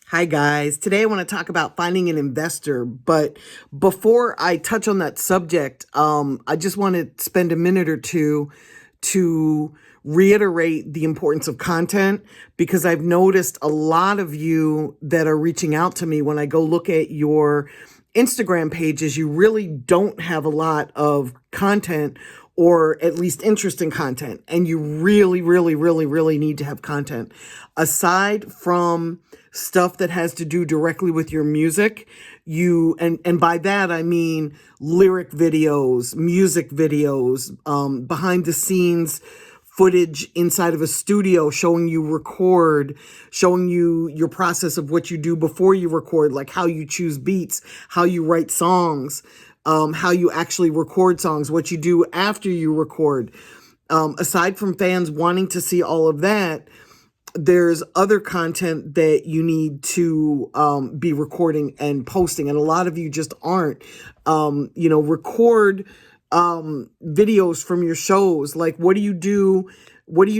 Hi, guys. Today I want to talk about finding an investor. But before I touch on that subject, I just want to spend a minute or two to reiterate the importance of content because I've noticed a lot of you that are reaching out to me when I go look at your Instagram pages, you really don't have a lot of content or at least interesting content. And you really, really, really, really need to have content. Aside from stuff that has to do directly with your music, and by that I mean lyric videos, music videos, behind the scenes footage inside of a studio showing you record, showing you your process of what you do before you record, like how you choose beats, how you write songs, how you actually record songs, what you do after you record. Aside from fans wanting to see all of that, there's other content that you need to be recording and posting, and a lot of you just aren't. Record videos from your shows. Like, what do you do?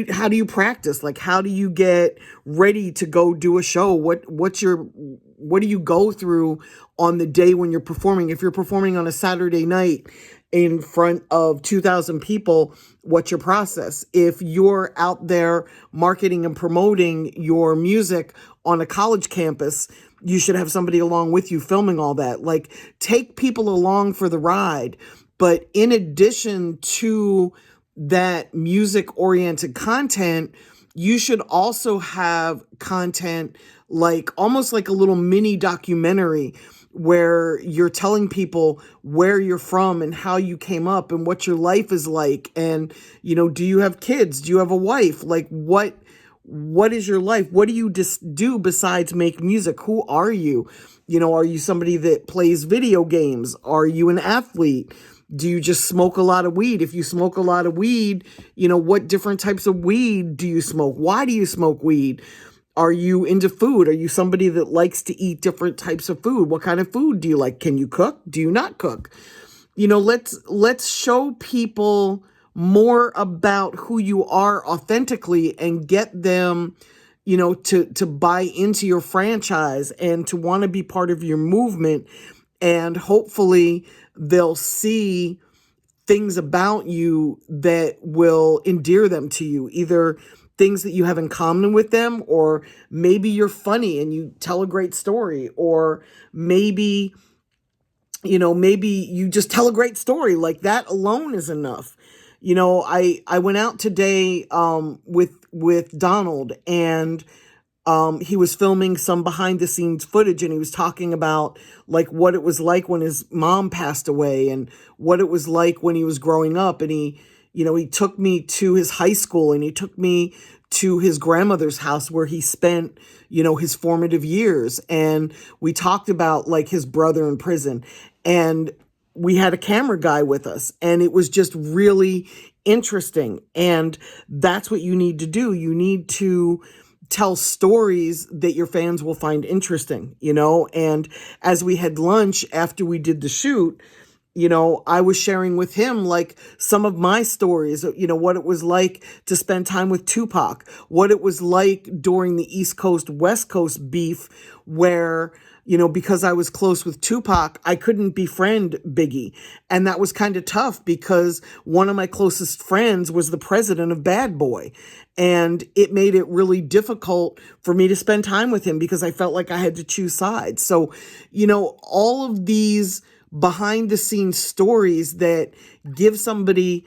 How do you practice? Like, how do you get ready to go do a show? What do you go through on the day when you're performing? If you're performing on a Saturday night in front of 2,000 people, what's your process? If you're out there marketing and promoting your music on a college campus, you should have somebody along with you filming all that. Like, take people along for the ride. But in addition to that music oriented content, you should also have content like almost like a little mini documentary where you're telling people where you're from and how you came up and what your life is like. And, do you have kids? Do you have a wife? Like, what is your life? What do you do besides make music? Who are you? Are you somebody that plays video games? Are you an athlete? Do you just smoke a lot of weed? If you smoke a lot of weed, what different types of weed do you smoke? Why do you smoke weed? Are you into food? Are you somebody that likes to eat different types of food? What kind of food do you like? Can you cook? Do you not cook? Let's show people more about who you are authentically and get them, to buy into your franchise and to want to be part of your movement. And hopefully they'll see things about you that will endear them to you, either things that you have in common with them, or maybe you're funny and you tell a great story, or maybe you just tell a great story. Like, that alone is enough. I went out today with Donald, and he was filming some behind the scenes footage, and he was talking about like what it was like when his mom passed away and what it was like when he was growing up. And he took me to his high school, and he took me to his grandmother's house where he spent, his formative years. And we talked about like his brother in prison, and we had a camera guy with us, and it was just really interesting. And that's what you need to do. You need to tell stories that your fans will find interesting, and as we had lunch after we did the shoot, I was sharing with him like some of my stories, what it was like to spend time with Tupac, what it was like during the East Coast, West Coast beef where, because I was close with Tupac, I couldn't befriend Biggie. And that was kind of tough because one of my closest friends was the president of Bad Boy. And it made it really difficult for me to spend time with him because I felt like I had to choose sides. So, all of these behind the scenes stories that give somebody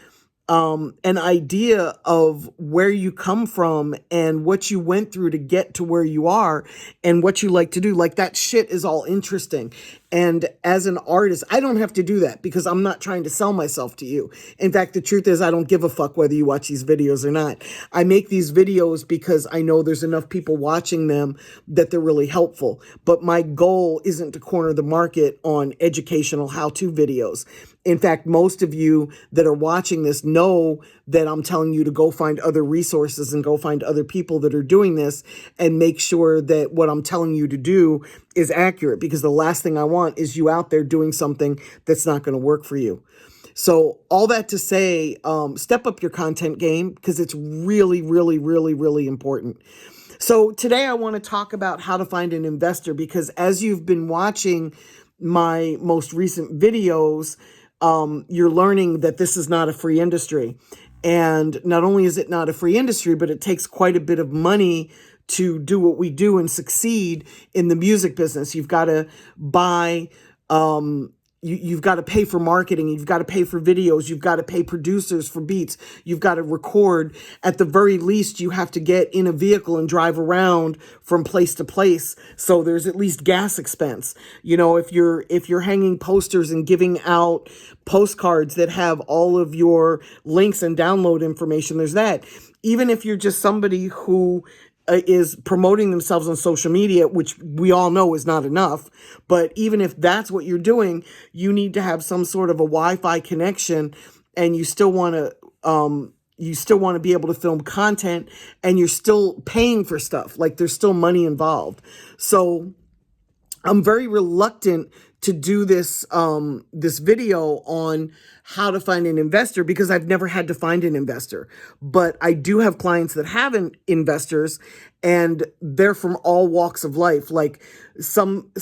an idea of where you come from and what you went through to get to where you are and what you like to do. Like, that shit is all interesting. And as an artist, I don't have to do that because I'm not trying to sell myself to you. In fact, the truth is I don't give a fuck whether you watch these videos or not. I make these videos because I know there's enough people watching them that they're really helpful. But my goal isn't to corner the market on educational how-to videos. In fact, most of you that are watching this know that I'm telling you to go find other resources and go find other people that are doing this and make sure that what I'm telling you to do is accurate, because the last thing I want is you out there doing something that's not going to work for you. So all that to say, step up your content game because it's really, really, really, really important. So today I want to talk about how to find an investor, because as you've been watching my most recent videos, you're learning that this is not a free industry. And not only is it not a free industry, but it takes quite a bit of money to do what we do and succeed in the music business. You've got to buy, you've got to pay for marketing. You've got to pay for videos. You've got to pay producers for beats. You've got to record. At the very least, you have to get in a vehicle and drive around from place to place. So there's at least gas expense. You know, if you're hanging posters and giving out postcards that have all of your links and download information, there's that. Even if you're just somebody who is promoting themselves on social media, which we all know is not enough. But even if that's what you're doing, you need to have some sort of a Wi-Fi connection, and you still want to be able to film content, and you're still paying for stuff. Like, there's still money involved. So I'm very reluctant to do this this video on how to find an investor, because I've never had to find an investor. But I do have clients that have investors, and they're from all walks of life. Like, some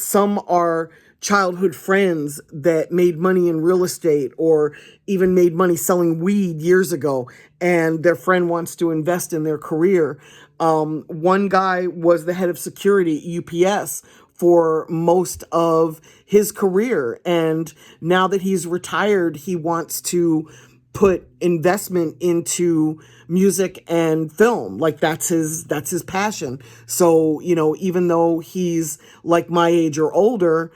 are childhood friends that made money in real estate, or even made money selling weed years ago, and their friend wants to invest in their career. One guy was the head of security at UPS for most of his career, and now that he's retired, he wants to put investment into music and film. Like, that's his passion. So, you know, even though he's like my age or older,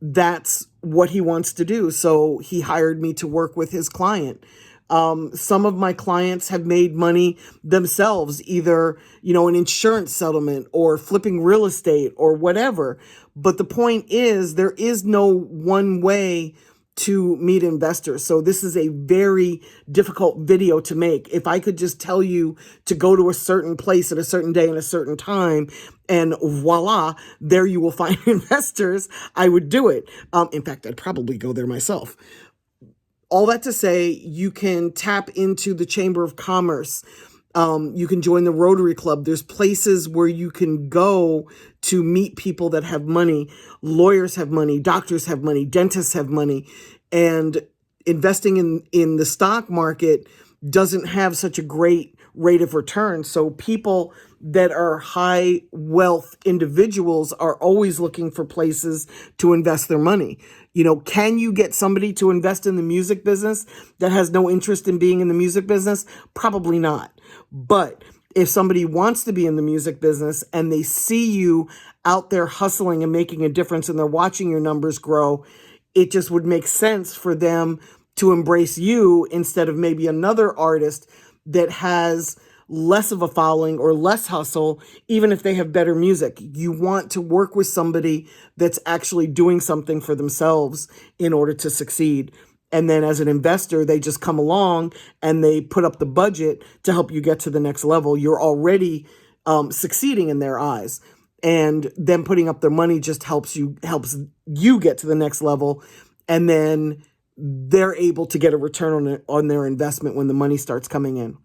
that's what he wants to do. So he hired me to work with his client. Some of my clients have made money themselves, either, you know, an insurance settlement or flipping real estate or whatever. But the point is, there is no one way to meet investors. So this is a very difficult video to make. If I could just tell you to go to a certain place at a certain day and a certain time, and voila, there you will find investors, I would do it. In fact, I'd probably go there myself. All that to say, you can tap into the Chamber of Commerce. You can join the Rotary Club. There's places where you can go to meet people that have money. Lawyers have money, doctors have money, dentists have money. And investing in the stock market doesn't have such a great rate of return. So people that are high wealth individuals are always looking for places to invest their money. You know, can you get somebody to invest in the music business that has no interest in being in the music business? Probably not. But if somebody wants to be in the music business and they see you out there hustling and making a difference, and they're watching your numbers grow, it just would make sense for them to embrace you instead of maybe another artist that has less of a following or less hustle, even if they have better music. You want to work with somebody that's actually doing something for themselves in order to succeed. And then as an investor, they just come along and they put up the budget to help you get to the next level. You're already succeeding in their eyes. And them putting up their money just helps you get to the next level. And then they're able to get a return on their investment when the money starts coming in.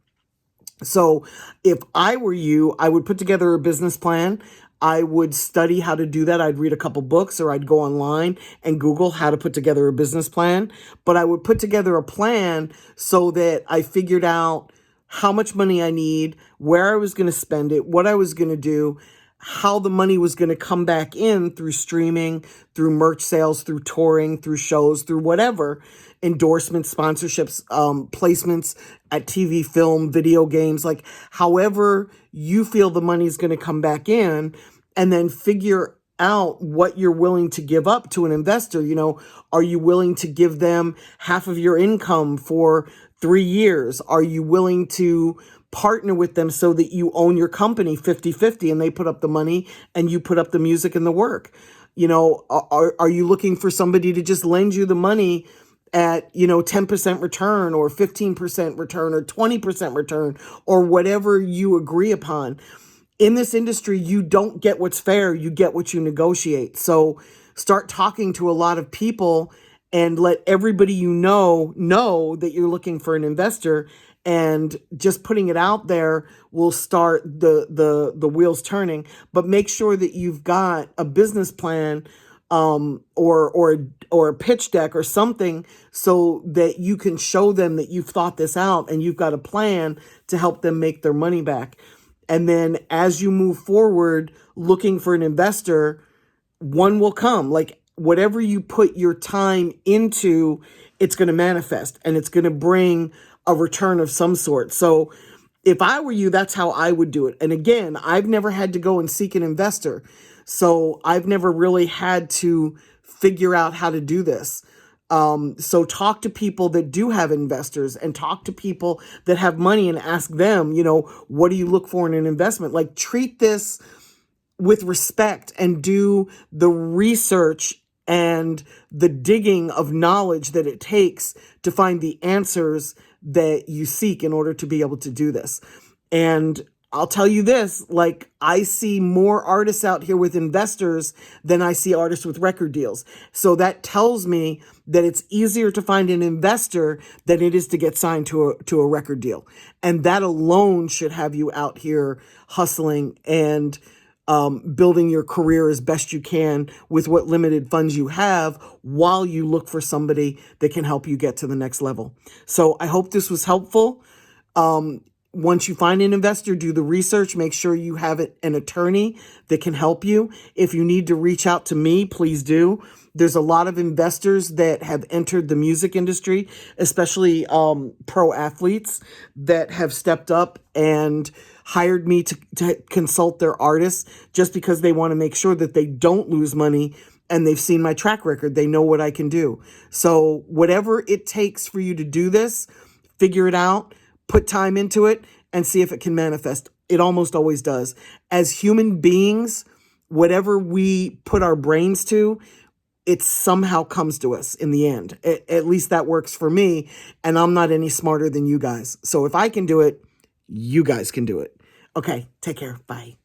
So if I were you, I would put together a business plan. I would study how to do that. I'd read a couple books, or I'd go online and Google how to put together a business plan. But I would put together a plan so that I figured out how much money I need, where I was going to spend it, what I was going to do, how the money was going to come back in through streaming, through merch sales, through touring, through shows, through whatever, endorsements, sponsorships, placements at TV, film, video games, like however you feel the money is going to come back in, and then figure out what you're willing to give up to an investor. You know, are you willing to give them half of your income for 3 years? Are you willing to partner with them so that you own your company 50-50 and they put up the money and you put up the music and the work? You know, are you looking for somebody to just lend you the money at, 10% return or 15% return or 20% return or whatever you agree upon? In this industry, you don't get what's fair, you get what you negotiate. So start talking to a lot of people and let everybody you know that you're looking for an investor, and just putting it out there will start the wheels turning. But make sure that you've got a business plan, or a pitch deck or something, so that you can show them that you've thought this out and you've got a plan to help them make their money back. And then as you move forward looking for an investor, one will come. Like, whatever you put your time into, it's going to manifest and it's going to bring a return of some sort. So if I were you, that's how I would do it. And again, I've never had to go and seek an investor. So I've never really had to figure out how to do this. So talk to people that do have investors, and talk to people that have money and ask them, what do you look for in an investment? Like, treat this with respect and do the research and the digging of knowledge that it takes to find the answers that you seek in order to be able to do this. And I'll tell you this, like, I see more artists out here with investors than I see artists with record deals. So that tells me that it's easier to find an investor than it is to get signed to a record deal. And that alone should have you out here hustling and building your career as best you can with what limited funds you have, while you look for somebody that can help you get to the next level. So I hope this was helpful. Once you find an investor, do the research. Make sure you have an attorney that can help you. If you need to reach out to me, please do. There's a lot of investors that have entered the music industry, especially pro athletes, that have stepped up and hired me to consult their artists, just because they want to make sure that they don't lose money, and they've seen my track record. They know what I can do. So whatever it takes for you to do this, figure it out, put time into it, and see if it can manifest. It almost always does. As human beings, whatever we put our brains to, it somehow comes to us in the end. At least that works for me, and I'm not any smarter than you guys. So if I can do it, you guys can do it. Okay, take care. Bye.